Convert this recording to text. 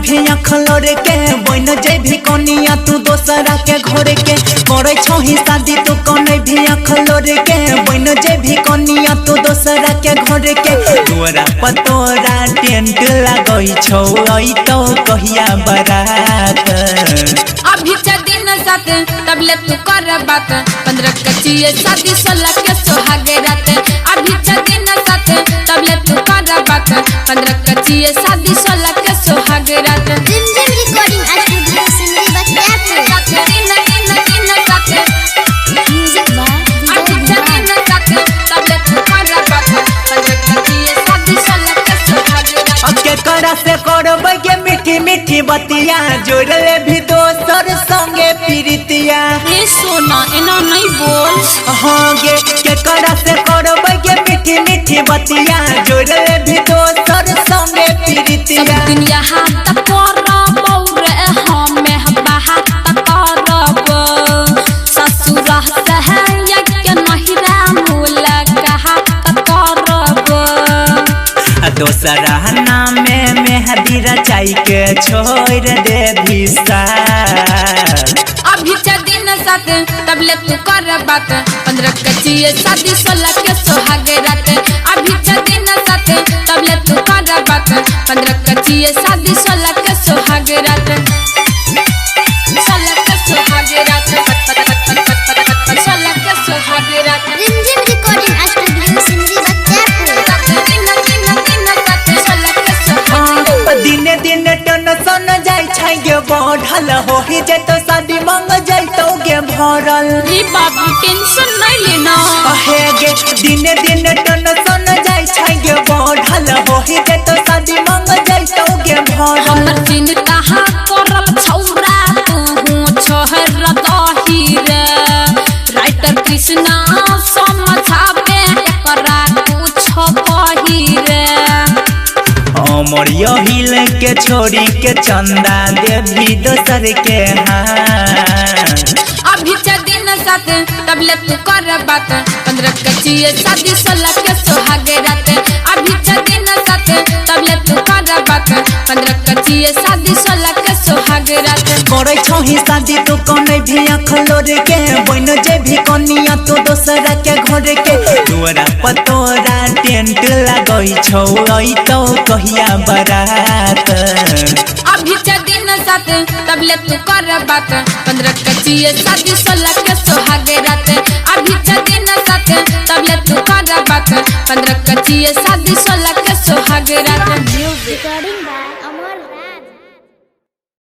भी अखलोर के बन जे भी कनिया तू दोसरा के घर के करे छही शादी तू कने भी अखलोर के बन जे भी कनिया तू दोसरा के घर के तोरा पतोरा टेंट लगई छौ आई तो कहिया बारात अभी दिन साथ तबले तू कर बात 15 कचिए शादी 16 के सोहागे रात अभी दिन साथ तबले तू कर बात 15 कचिए शादी 16 के सोहागे रात जिमजिम recording studio Simri Bakhtiyarpur music by अभी दिन साथ तबले तू कर बात 15 कचिए शादी 16 के सोहागे रात अके करा से करबै के मीठी मीठी बतिया जोड़ले भी दोसर संगे प्रीतिया हे सोना एना नहीं बोल हाँ गे के करा से करबै के मीठी मीठी बतिया जोड़ले भी दोसर संगे प्रीतिया सब दुनिया हाथ करब रे हमें बाहा करब ससुर से या के नहिरा मूला कहा करब दोसरा नाम में मेहदी रचाई के छोड़ दे भीसा अभी दिन साथ तबले तू कर बात 15 कचिए शादी 16 के सोहागे रात अभी दिन साथ तबले तू कर बात 15 कचिए शादी 16 के सोहागे रात 16 के सोहागे रात 16 के सोहागे रात जिमजिम रिकॉर्डिंग स्टूडियो सिमरी बख्तियारपुर दिने दिने टेंशन जाय छै गे बढ़ल होही जे तो शादी मांग जैतो गे भरल रे बाबू टेंशन नहीं लेना हे गे दिने दिने टेंशन जाय छै गे बढ़ल होही जे तो शादी मांग जैतो गे भरल हमर चिंता हाँ करब छौरा तू छोहर दही रे राइटर कृष्णा समझाबे एकरा कुछ कही रे अमर हिल के छोड़ी के चंदा देवी दोसर के अभी दिन साथ तबले तू कर बात 15 कचिए शादी 16 के सोहागे रात अभी दिन साथ तबले तू कर बात 15 कचिए शादी 16 के सोहागे रात करे छही शादी तू कने भी अखलोर के बन जे भी कनिया तू दोसरा के घर के तोरा पतोरा टेंट लगई छौ आई तो कहिया बारात अभी दिन साथ तबले तू कर बात 15 कचिए शादी 16 के सोहागे रात अभी दिन साथ तबले तू कर बात 15 कचिए शादी 16 के सोहागे रात रिकॉर्डिंग बाय